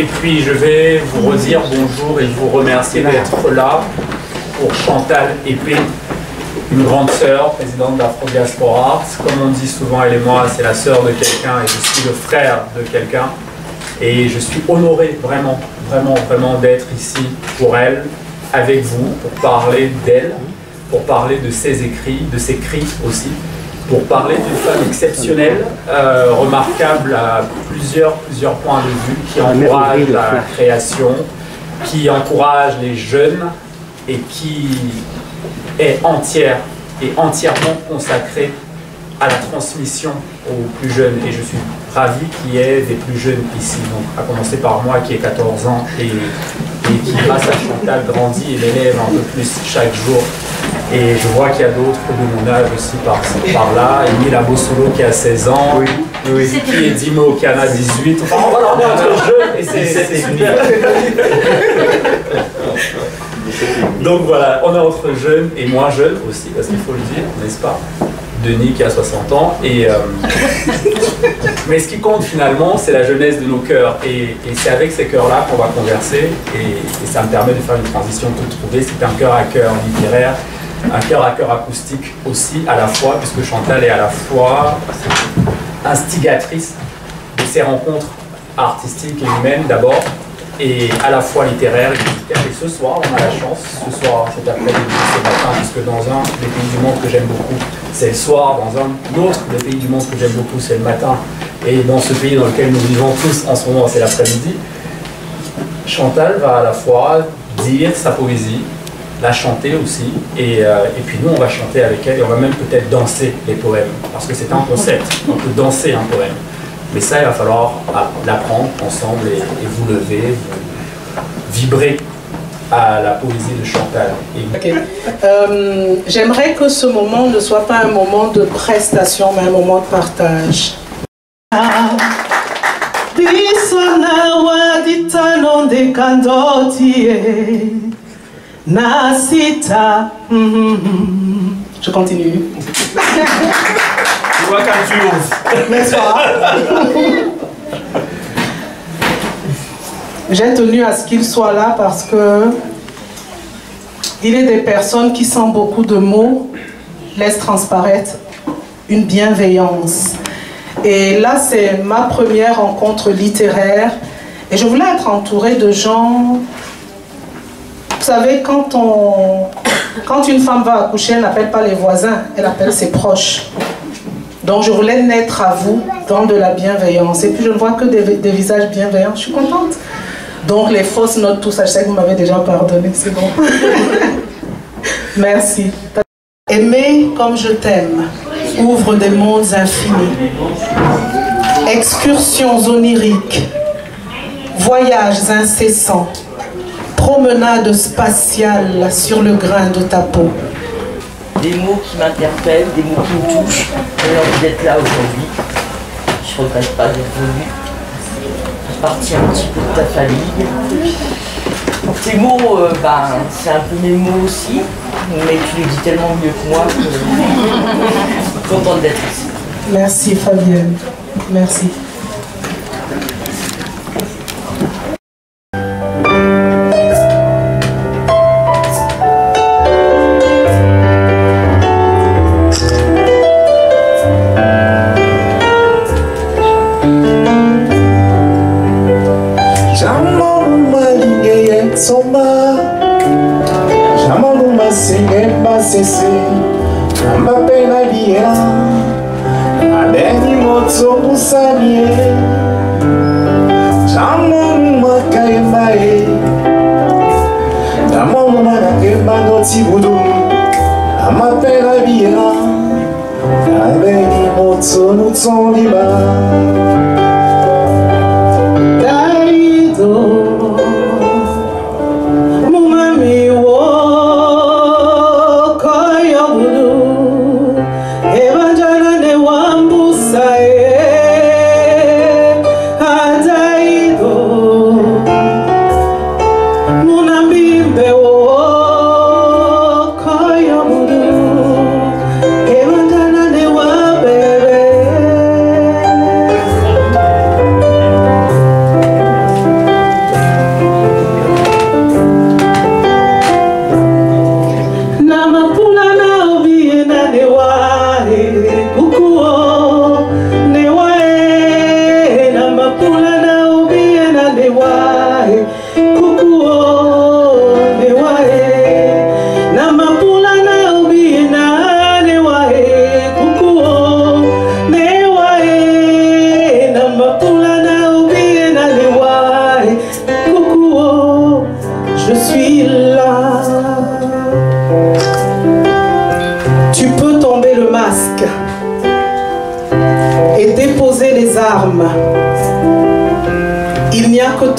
Et puis je vais vous redire bonjour et vous remercier d'être là pour Chantal Épée, une grande sœur, présidente d'Afro-Diaspora. Comme on dit souvent, elle et moi, c'est la sœur de quelqu'un et je suis le frère de quelqu'un. Et je suis honoré vraiment, vraiment, vraiment d'être ici pour elle, avec vous, pour parler d'elle, pour parler de ses écrits, de ses cris aussi, pour parler d'une femme exceptionnelle, remarquable à plusieurs points de vue, qui encourage la création, qui encourage les jeunes et qui est entière et entièrement consacrée à la transmission aux plus jeunes. Et je suis ravi qu'il y ait des plus jeunes ici, donc à commencer par moi qui ai 14 ans et qui, grâce à Chantal, grandit et m'élève un peu plus chaque jour. Et je vois qu'il y a d'autres de mon âge aussi par là. Émile Abosolo qui a 16 ans, oui. Qui est Dimo qui en a 18. Enfin, voilà, on est entre jeunes et c'est super. Donc voilà, on est entre jeunes et moins jeunes aussi, parce qu'il faut le dire, n'est-ce pas? Denis qui a 60 ans. Mais ce qui compte finalement, c'est la jeunesse de nos cœurs. Et c'est avec ces cœurs-là qu'on va converser. Et ça me permet de faire une transition toute trouvée. C'est un cœur à cœur littéraire, un cœur à cœur acoustique aussi, à la fois, puisque Chantal est à la fois instigatrice de ces rencontres artistiques et humaines d'abord, et à la fois littéraire et musicale. Et ce soir, on a la chance, ce soir, cet après-midi, ce matin, puisque dans un des pays du monde que j'aime beaucoup, c'est le soir, dans un autre des pays du monde que j'aime beaucoup, c'est le matin, et dans ce pays dans lequel nous vivons tous en ce moment, c'est l'après-midi, Chantal va à la fois dire sa poésie, la chanter aussi, et puis nous, on va chanter avec elle, et on va même peut-être danser les poèmes, parce que c'est un concept, on peut danser un poème. Mais ça, il va falloir l'apprendre ensemble et vous lever, vous vibrer à la poésie de Chantal. Okay. J'aimerais que ce moment ne soit pas un moment de prestation, mais un moment de partage. Je continue. N'est-ce pas? J'ai tenu à ce qu'il soit là parce que il est des personnes qui, sans beaucoup de mots, laissent transparaître une bienveillance. Et là, c'est ma première rencontre littéraire. Et je voulais être entourée de gens... Vous savez, quand une femme va accoucher, elle n'appelle pas les voisins, elle appelle ses proches. Donc je voulais naître à vous dans de la bienveillance. Et puis je ne vois que des visages bienveillants. Je suis contente. Donc les fausses notes, tout ça, je sais que vous m'avez déjà pardonné, c'est bon. Merci. Aimer comme je t'aime ouvre des mondes infinis. Excursions oniriques, voyages incessants, promenades spatiales sur le grain de ta peau. Des mots qui m'interpellent, des mots qui me touchent. J'ai envie d'être là aujourd'hui. Je ne regrette pas d'être venu. Je partie un petit peu de ta famille. Tes mots, c'est un peu mes mots aussi, mais tu les dis tellement mieux que moi que je suis contente d'être ici. Merci Fabienne. Merci.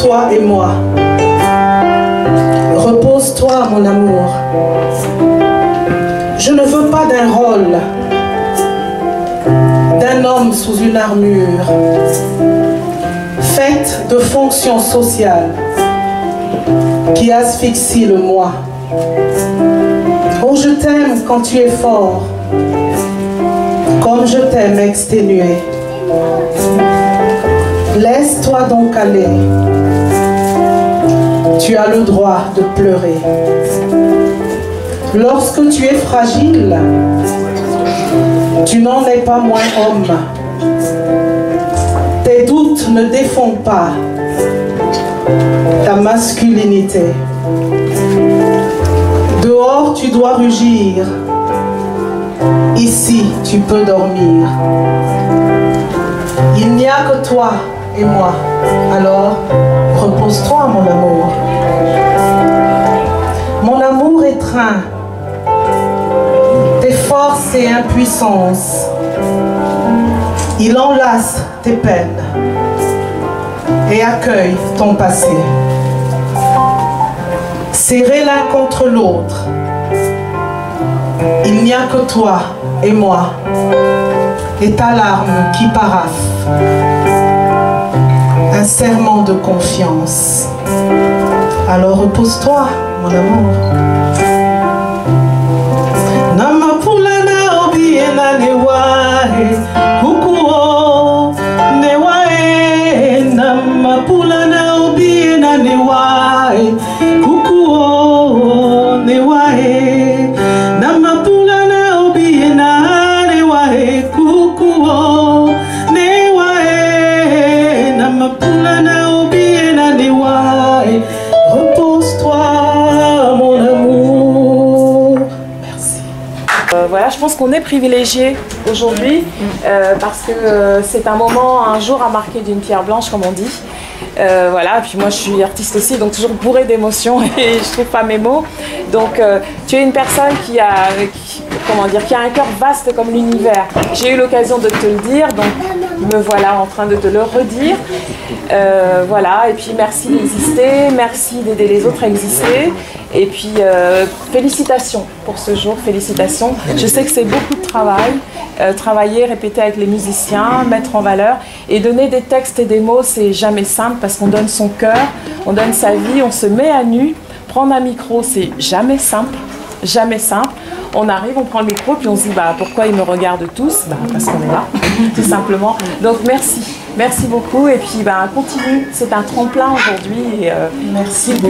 toi et moi. Repose-toi, mon amour. Je ne veux pas d'un rôle, d'un homme sous une armure, faite de fonctions sociales qui asphyxie le moi. Oh, je t'aime quand tu es fort, comme je t'aime exténué. Laisse-toi donc aller. Tu as le droit de pleurer. Lorsque tu es fragile, tu n'en es pas moins homme. Tes doutes ne défont pas ta masculinité. Dehors, tu dois rugir. Ici, tu peux dormir. Il n'y a que toi et moi. Alors, repose-toi, mon amour. Mon amour étreint tes forces et impuissances. Il enlace tes peines et accueille ton passé. Serrés l'un contre l'autre, il n'y a que toi et moi, et ta larme qui paraffe, un serment de confiance. Alors repose-toi, mon amour. Namapulana obiena newae, kukuo newae. Namapulana obiena newae, kukuo newae. Namapulana obiena newae, kukuo newae. Namapulana obiena newae. Repose-toi, mon amour. Merci. Voilà, je pense qu'on est privilégié aujourd'hui parce que c'est un moment, un jour à marquer d'une pierre blanche, comme on dit. Voilà, et puis moi je suis artiste aussi, donc toujours bourrée d'émotions et je trouve pas mes mots. Donc tu es une personne qui a un cœur vaste comme l'univers. J'ai eu l'occasion de te le dire, donc me voilà en train de te le redire. Voilà, et puis merci d'exister, merci d'aider les autres à exister. Et puis félicitations pour ce jour, félicitations. Je sais que c'est beaucoup de travail, travailler, répéter avec les musiciens, mettre en valeur et donner des textes et des mots, c'est jamais simple parce qu'on donne son cœur, on donne sa vie, on se met à nu. Prendre un micro, c'est jamais simple, jamais simple. On arrive, on prend le micro, puis on se dit bah, pourquoi ils me regardent tous, bah, parce qu'on est là, tout simplement. Donc merci, merci beaucoup et puis bah, continue, c'est un tremplin aujourd'hui. Merci beaucoup.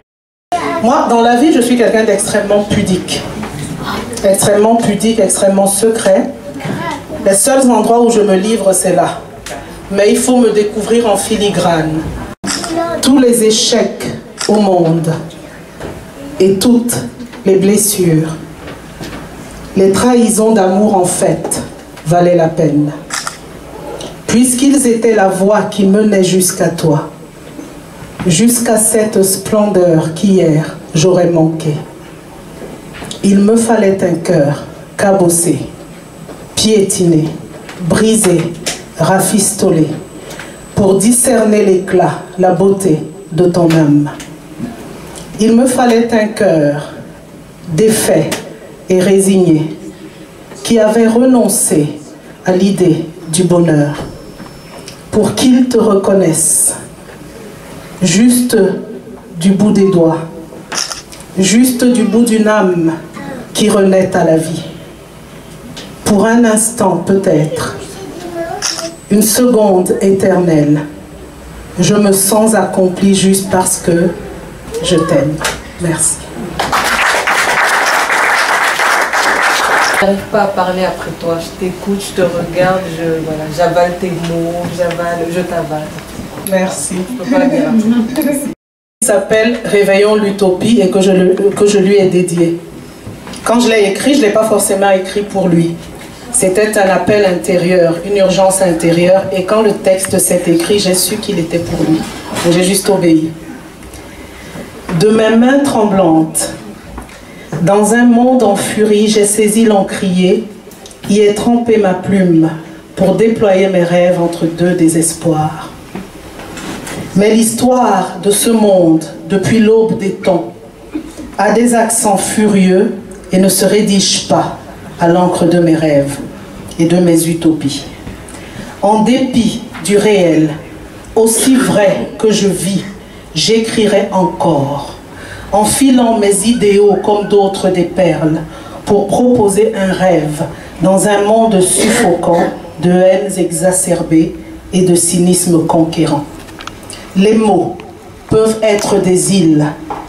Moi, dans la vie, je suis quelqu'un d'extrêmement pudique. Extrêmement pudique, extrêmement secret. Les seuls endroits où je me livre, c'est là. Mais il faut me découvrir en filigrane. Tous les échecs au monde et toutes les blessures, les trahisons d'amour en fait, valaient la peine. Puisqu'ils étaient la voie qui menait jusqu'à toi. Jusqu'à cette splendeur qu'hier j'aurais manqué. Il me fallait un cœur cabossé, piétiné, brisé, rafistolé, pour discerner l'éclat, la beauté de ton âme. Il me fallait un cœur défait et résigné, qui avait renoncé à l'idée du bonheur, pour qu'il te reconnaisse, juste du bout des doigts, juste du bout d'une âme qui renaît à la vie. Pour un instant peut-être, une seconde éternelle, je me sens accomplie juste parce que je t'aime. Merci. Je n'arrive pas à parler après toi, je t'écoute, je te regarde, voilà, j'avale tes mots, je t'avale. Merci. Je peux pas dire après. Il s'appelle Réveillons l'utopie et que je lui ai dédié. Quand je l'ai écrit, je ne l'ai pas forcément écrit pour lui. C'était un appel intérieur, une urgence intérieure. Et quand le texte s'est écrit, j'ai su qu'il était pour lui. Donc j'ai juste obéi. De mes mains tremblantes, dans un monde en furie, j'ai saisi l'encrier, y ai trempé ma plume pour déployer mes rêves entre deux désespoirs. Mais l'histoire de ce monde, depuis l'aube des temps, a des accents furieux et ne se rédige pas à l'encre de mes rêves et de mes utopies. En dépit du réel, aussi vrai que je vis, j'écrirai encore, enfilant mes idéaux comme d'autres des perles, pour proposer un rêve dans un monde suffocant de haines exacerbées et de cynisme conquérant. Les mots peuvent être des îles,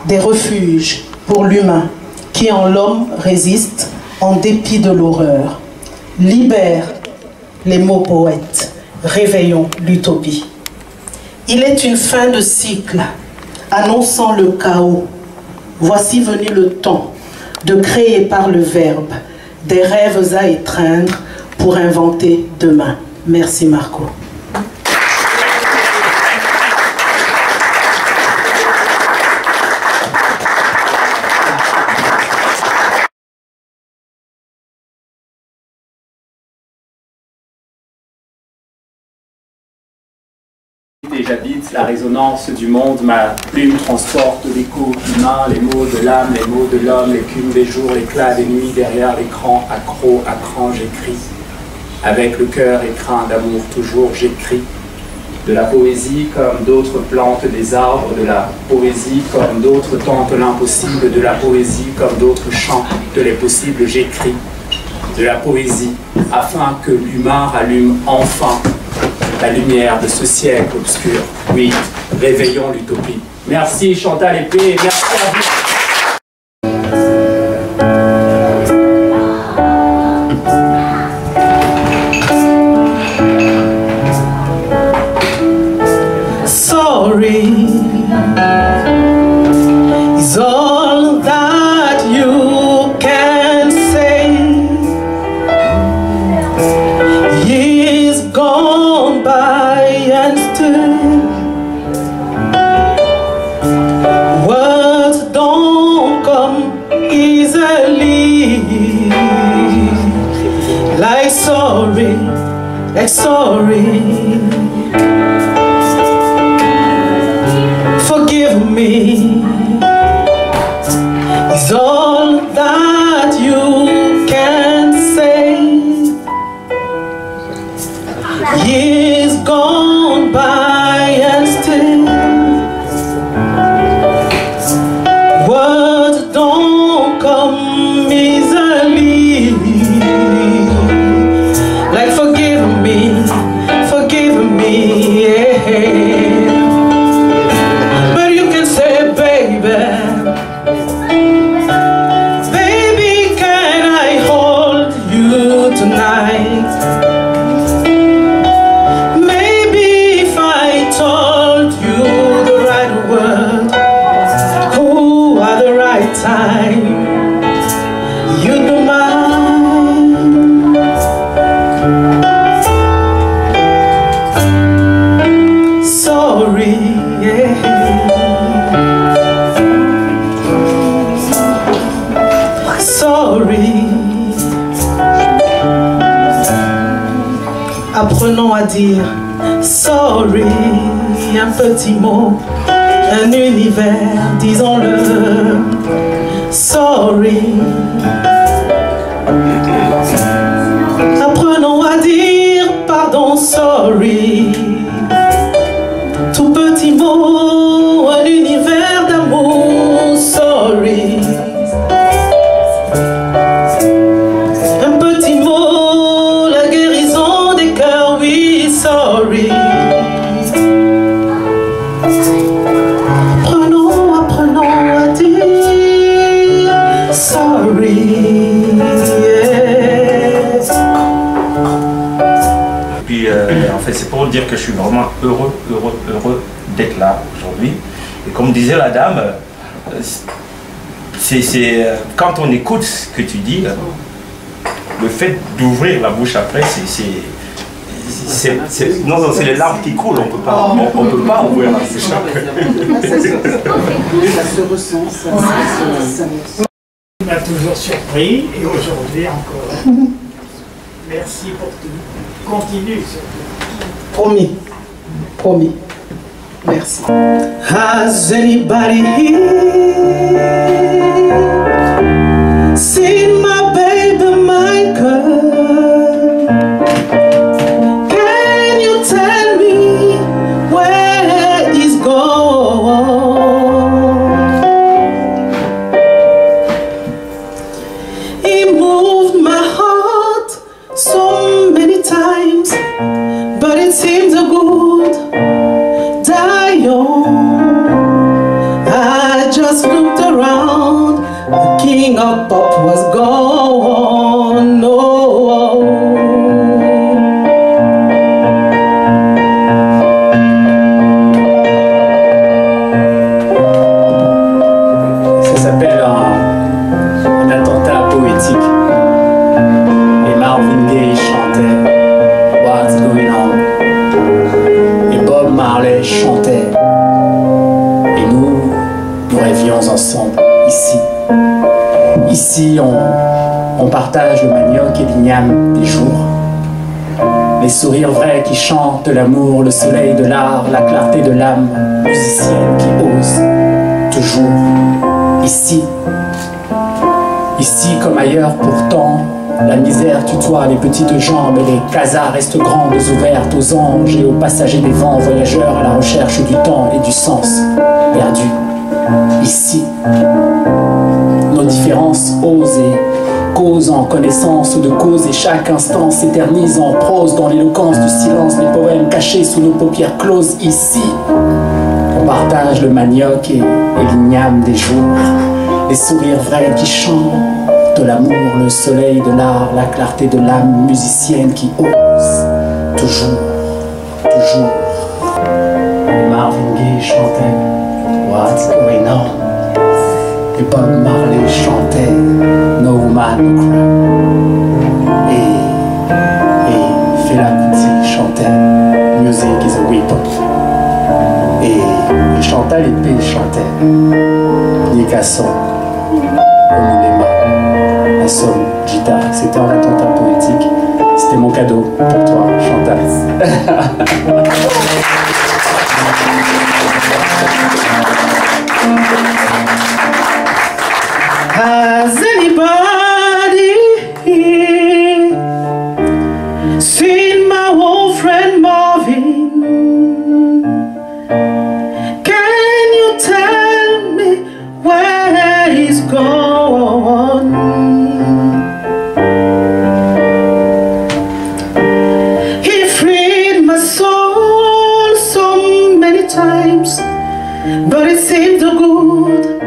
des refuges pour l'humain qui en l'homme résiste en dépit de l'horreur. Libère les mots poètes, réveillons l'utopie. Il est une fin de cycle, annonçant le chaos. Voici venu le temps de créer par le verbe des rêves à étreindre pour inventer demain. Merci Marco. Et j'habite la résonance du monde, ma plume transporte l'écho humain, les mots de l'âme, les mots de l'homme, l'écume des jours, l'éclat des nuits, derrière l'écran, accro à cran, j'écris. Avec le cœur écrin d'amour toujours, j'écris. De la poésie comme d'autres plantent des arbres, de la poésie comme d'autres tentent l'impossible, de la poésie comme d'autres chantent de les possibles, j'écris. De la poésie afin que l'humain rallume enfin la lumière de ce siècle obscur. Oui, réveillons l'utopie. Merci Chantal Épée, et merci à vous. Sorry is all that you can say. Years gone by and still words don't come easily. Like sorry, like sorry. Forgive me is all that you can say. Years gone by and still words don't come easily. Like forgive me, yeah. Apprenons à dire sorry, un petit mot, un univers, disons-le. Sorry. Apprenons à dire pardon, sorry. Tout petit mot, un univers d'amour, sorry. Apprenons à dire sorry, yes. Puis en fait c'est pour dire que je suis vraiment heureux d'être là aujourd'hui. Et comme disait la dame, c'est quand on écoute ce que tu dis, le fait d'ouvrir la bouche après, c'est les larmes qui coulent, on peut pas ouvrir la bouche après. Ça se ressent, ça m'a toujours surpris et aujourd'hui encore. Merci pour tout. Continue surtout. Promis, promis. Merci. Has anybody here seen my baby Michael? Can you tell me where he's gone? He moved my heart so many times, but it seems a good I just looked around, the king of pop was gone. No. Ça s'appelle un attentat poétique. Et Marvin Gaye chantait What's Going On. Et Bob Marley chantait. Et nous rêvions ensemble, ici. Ici, on partage le manioc et l'igname des jours. Les sourires vrais qui chantent de l'amour, le soleil de l'art, la clarté de l'âme, musicienne qui ose, toujours. Ici, ici comme ailleurs pourtant, la misère tutoie les petites jambes et les casas restent grandes ouvertes aux anges et aux passagers des vents, voyageurs à la recherche du temps et du sens perdu. Ici, nos différences osent et causent en connaissance de cause et chaque instant s'éternise en prose dans l'éloquence du silence des poèmes cachés sous nos paupières closes. Ici, on partage le manioc et l'igname des jours, les sourires vrais qui chantent de l'amour, le soleil de l'art, la clarté de l'âme musicienne qui ose, toujours, toujours. Et Marvin Gaye chantait What's Going On. Et Bob Marley chantait No Man No Cry. Et Fela Kuti chantait Music is a Weapon. Et Chantal Épée chantait Nikason, Omunema, la somme, guitare. C'était un attentat poétique. C'était mon cadeau pour toi, Chantal. Has anybody here seen my old friend Marvin? Can you tell me where he's gone? He freed my soul so many times, but it seemed so good.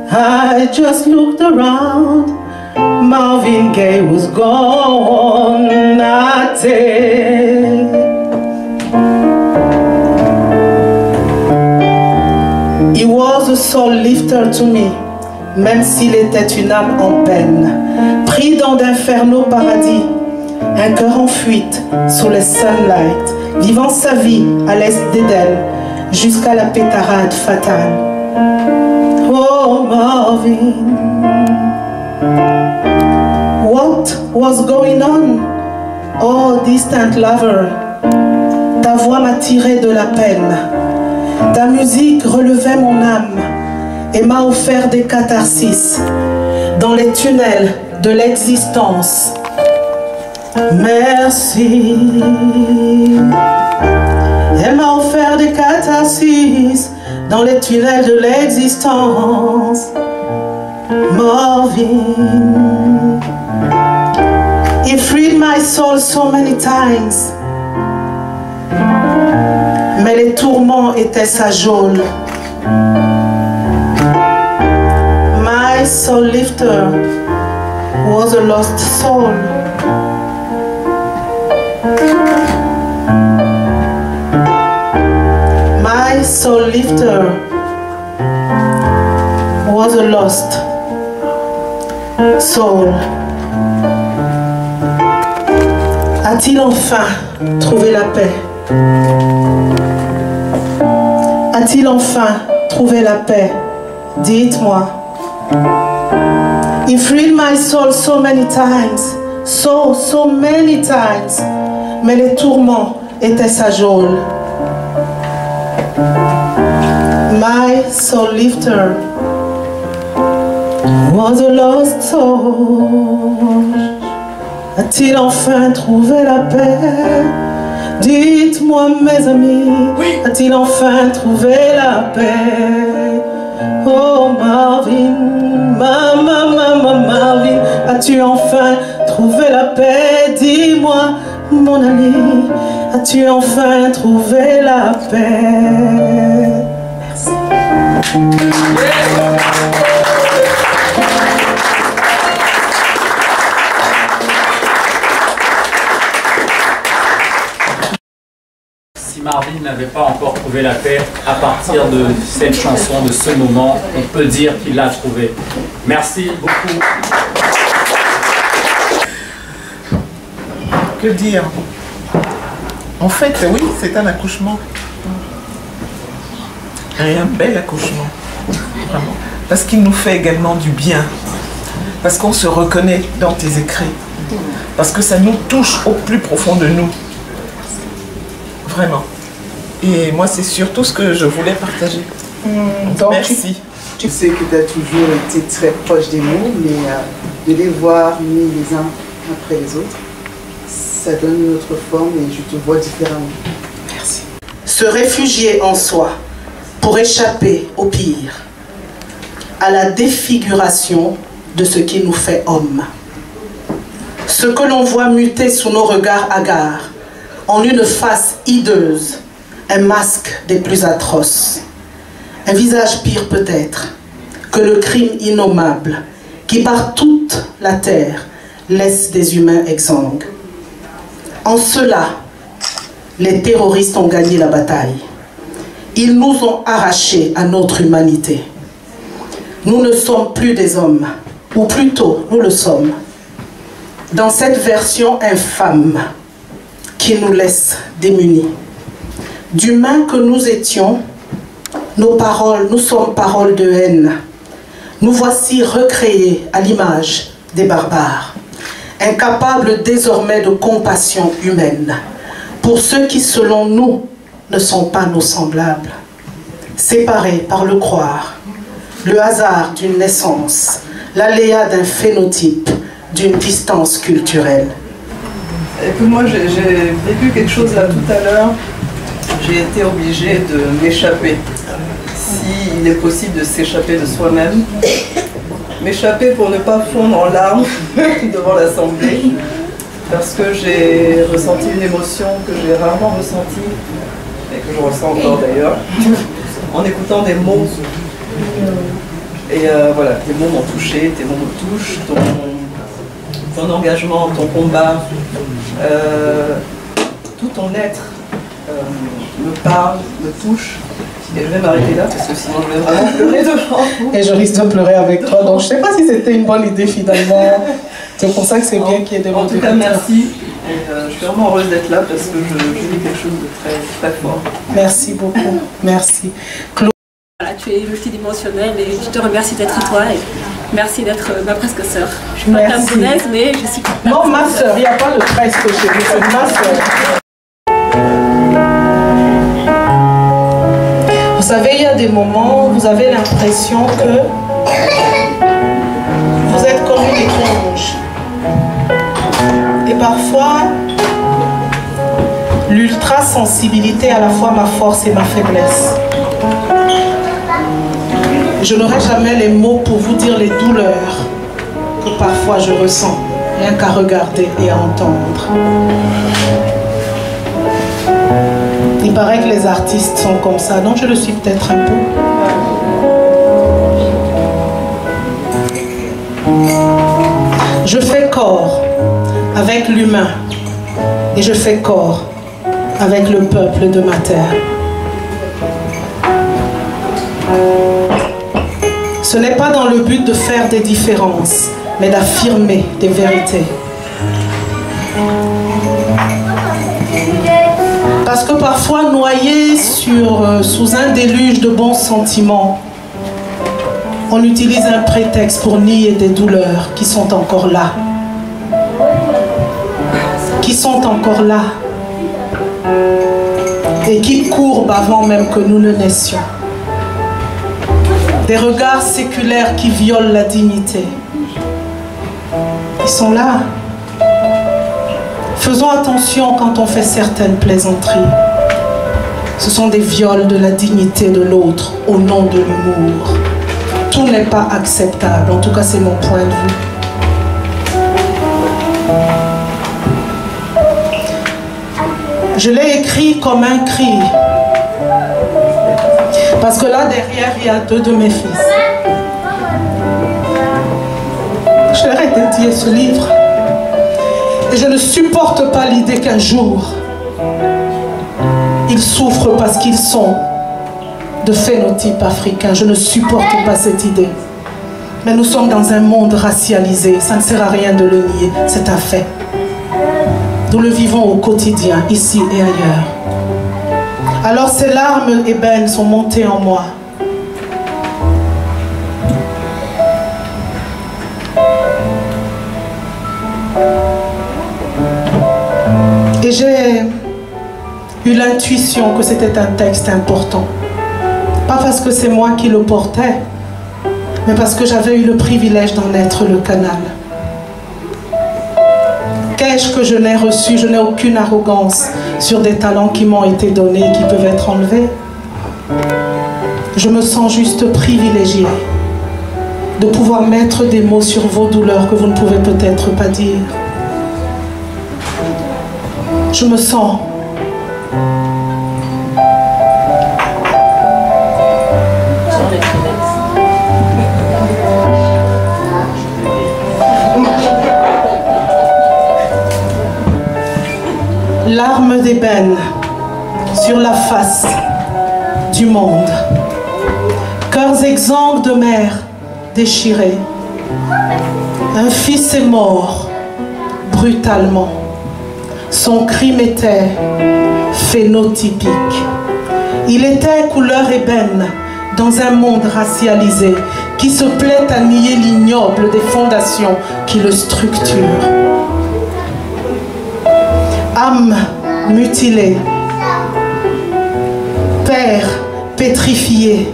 I just looked around, Marvin Gaye was gone. He was a soul lifter to me, même s'il était une âme en peine, pris dans d'infernaux paradis, un cœur en fuite sous les sunlight, vivant sa vie à l'est d'Éden, jusqu'à la pétarade fatale. Oh Marvin, what was going on? Oh distant lover, ta voix m'a tiré de la peine, ta musique relevait mon âme et m'a offert des catharsis dans les tunnels de l'existence. Merci. Elle m'a offert des catharsis dans les tunnels de l'existence. Marvin, he freed my soul so many times. Mais les tourments étaient sa geôle. My soul lifter was a lost soul. My soul lifter was a lost soul. A-t-il enfin trouvé la paix? A-t-il enfin trouvé la paix? Dites-moi. He freed my soul so many times, so many times. Mais les tourments était sa geôle. My soul lifter was a lost soul. A-t-il enfin trouvé la paix? Dites-moi mes amis, a-t-il enfin trouvé la paix? Oh Marvin, Marvin, as-tu enfin trouvé la paix? Dis-moi mon ami, as-tu enfin trouvé la paix? Merci. Si Marvin n'avait pas encore trouvé la paix, à partir de cette chanson, de ce moment, on peut dire qu'il l'a trouvée. Merci beaucoup. Que dire? En fait, oui, c'est un accouchement. Et un bel accouchement. Vraiment. Parce qu'il nous fait également du bien. Parce qu'on se reconnaît dans tes écrits. Parce que ça nous touche au plus profond de nous. Vraiment. Et moi, c'est surtout ce que je voulais partager. Donc, merci. Tu sais que tu as toujours été très proche des mots, mais de les voir mis les uns après les autres, ça donne une autre forme et je te vois différemment. Merci. Se réfugier en soi pour échapper au pire, à la défiguration de ce qui nous fait hommes. Ce que l'on voit muter sous nos regards hagards, en une face hideuse, un masque des plus atroces. Un visage pire peut-être que le crime innommable qui par toute la terre laisse des humains exsangues. En cela, les terroristes ont gagné la bataille. Ils nous ont arrachés à notre humanité. Nous ne sommes plus des hommes, ou plutôt nous le sommes, dans cette version infâme qui nous laisse démunis. D'humains que nous étions, nos paroles, nous sommes paroles de haine. Nous voici recréés à l'image des barbares, incapables désormais de compassion humaine pour ceux qui, selon nous, ne sont pas nos semblables. Séparés par le croire, le hasard d'une naissance, l'aléa d'un phénotype, d'une distance culturelle. Et puis moi, j'ai vécu quelque chose là tout à l'heure. J'ai été obligée de m'échapper. S'il est possible de s'échapper de soi-même. M'échapper pour ne pas fondre en larmes devant l'Assemblée. Parce que j'ai ressenti une émotion que j'ai rarement ressentie, et que je ressens encore d'ailleurs, en écoutant des mots. Et voilà, tes mots m'ont touché, tes mots me touchent, ton engagement, ton combat, tout ton être me parle, me touche. Et je vais m'arrêter là parce que sinon je vais vraiment pleurer devant vous. Et je risque de pleurer avec toi, donc je ne sais pas si c'était une bonne idée finalement. C'est pour ça que c'est bien qu'il y ait des mots. En tout cas, merci. Et, je suis vraiment heureuse d'être là parce que je vis quelque chose de très, très fort. Merci beaucoup. Merci. Claude. Voilà, tu es multidimensionnelle et je te remercie d'être toi et merci d'être ma presque sœur. Je suis pas camerounaise, mais je suis... Non, ma sœur, il n'y a pas de presque chez vous, c'est ma sœur. Vous savez, il y a des moments où vous avez l'impression que vous êtes comme une éponge. Et parfois, l'ultra-sensibilité est à la fois ma force et ma faiblesse. Je n'aurai jamais les mots pour vous dire les douleurs que parfois je ressens, rien qu'à regarder et à entendre. Il paraît que les artistes sont comme ça, donc je le suis peut-être un peu. Je fais corps avec l'humain et je fais corps avec le peuple de ma terre. Ce n'est pas dans le but de faire des différences, mais d'affirmer des vérités. Parce que parfois, noyé sous un déluge de bons sentiments, on utilise un prétexte pour nier des douleurs qui sont encore là. Qui sont encore là. et qui courbent avant même que nous ne naissions. Des regards séculaires qui violent la dignité. Ils sont là. Faisons attention quand on fait certaines plaisanteries. Ce sont des viols de la dignité de l'autre au nom de l'humour. Tout n'est pas acceptable, en tout cas c'est mon point de vue. Je l'ai écrit comme un cri. Parce que là derrière il y a 2 de mes fils. Je leur ai dédié ce livre. Et je ne supporte pas l'idée qu'un jour, ils souffrent parce qu'ils sont de phénotype africain. Je ne supporte pas cette idée. Mais nous sommes dans un monde racialisé. Ça ne sert à rien de le nier. C'est un fait. Nous le vivons au quotidien, ici et ailleurs. Alors ces larmes ébènes sont montées en moi. Et j'ai eu l'intuition que c'était un texte important. Pas parce que c'est moi qui le portais, mais parce que j'avais eu le privilège d'en être le canal. Qu'ai-je que je n'ai reçu? Je n'ai aucune arrogance sur des talents qui m'ont été donnés et qui peuvent être enlevés. Je me sens juste privilégiée de pouvoir mettre des mots sur vos douleurs que vous ne pouvez peut-être pas dire. Je me sens larmes d'ébène sur la face du monde, cœurs exsangues de mère déchirés. Un fils est mort brutalement. Son crime était phénotypique. Il était couleur ébène dans un monde racialisé qui se plaît à nier l'ignoble des fondations qui le structurent. Âme mutilée, père pétrifié,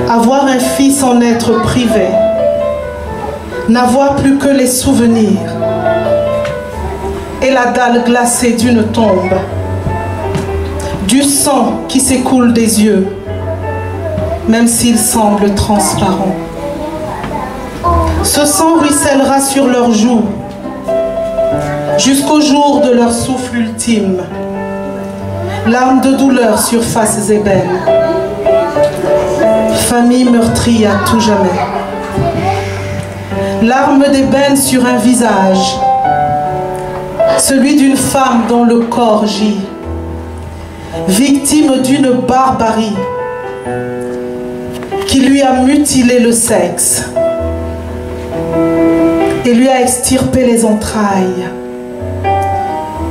avoir un fils en être privé, n'avoir plus que les souvenirs et la dalle glacée d'une tombe, du sang qui s'écoule des yeux, même s'il semble transparent. Ce sang ruissellera sur leurs joues jusqu'au jour de leur souffle ultime. Larmes de douleur sur faces ébènes. Famille meurtrie à tout jamais. Larmes d'ébène sur un visage, celui d'une femme dont le corps gît, victime d'une barbarie qui lui a mutilé le sexe et lui a extirpé les entrailles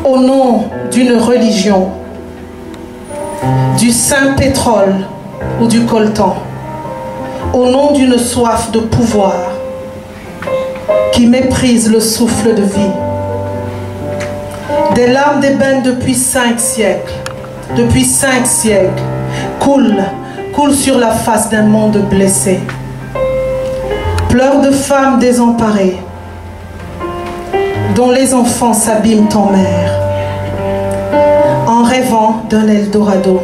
au nom d'une religion, du saint pétrole ou du coltan, au nom d'une soif de pouvoir qui méprise le souffle de vie. Des larmes d'ébène depuis 5 siècles, coulent sur la face d'un monde blessé. Pleurs de femmes désemparées, dont les enfants s'abîment en mer, en rêvant d'un Eldorado.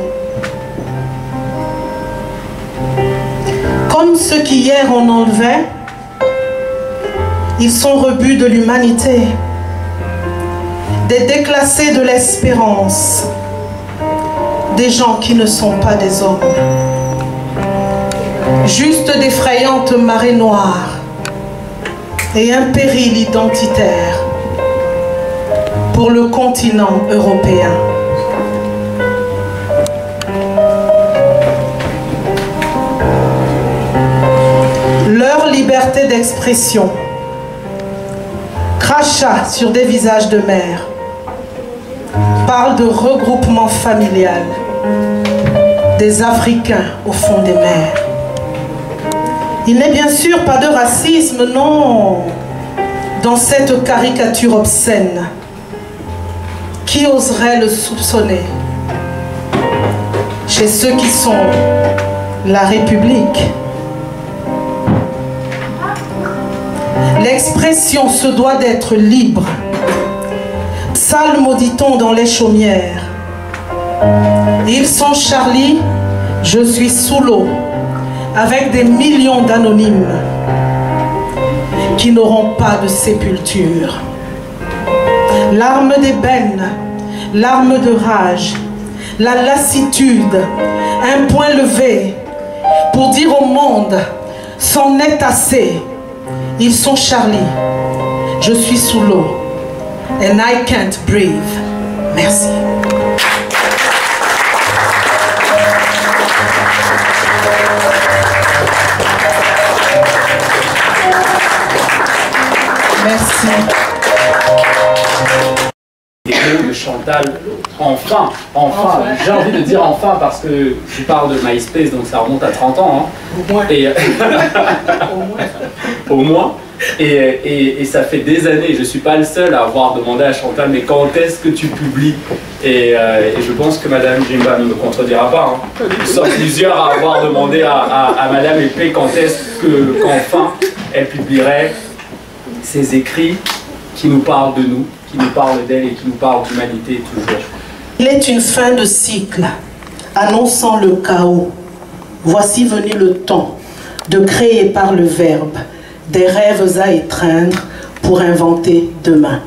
Comme ceux qui hier on enlevait, ils sont rebuts de l'humanité, des déclassés de l'espérance, des gens qui ne sont pas des hommes, juste d'effrayantes marées noires et un péril identitaire pour le continent européen. Leur liberté d'expression, crachat sur des visages de mères, parle de regroupement familial des Africains au fond des mers. Il n'est bien sûr pas de racisme, non, dans cette caricature obscène Qui oserait le soupçonner? Chez ceux qui sont la République. L'expression se doit d'être libre. Psalme dit-on dans les chaumières. Ils sont Charlie, je suis sous l'eau, avec des millions d'anonymes qui n'auront pas de sépulture. Larmes d'ébène, larmes de rage, la lassitude, un point levé pour dire au monde, c'en est assez. Ils sont Charlie, je suis sous l'eau, and I can't breathe. Merci. Merci. Des mots de Chantal, enfin, j'ai envie de dire enfin parce que je parle de MySpace, donc ça remonte à 30 ans. Hein. Au moins. Et, au moins. Et ça fait des années, je ne suis pas le seul à avoir demandé à Chantal, mais quand est-ce que tu publies? Et je pense que Madame Jimba ne me contredira pas. Hein. Nous sommes plusieurs à avoir demandé à Madame Épée quand est-ce qu'enfin elle publierait ses écrits qui nous parlent de nous, qui nous parlent d'elle et qui nous parlent d'humanité toujours. Il est une fin de cycle, annonçant le chaos. Voici venu le temps de créer par le verbe des rêves à étreindre pour inventer demain.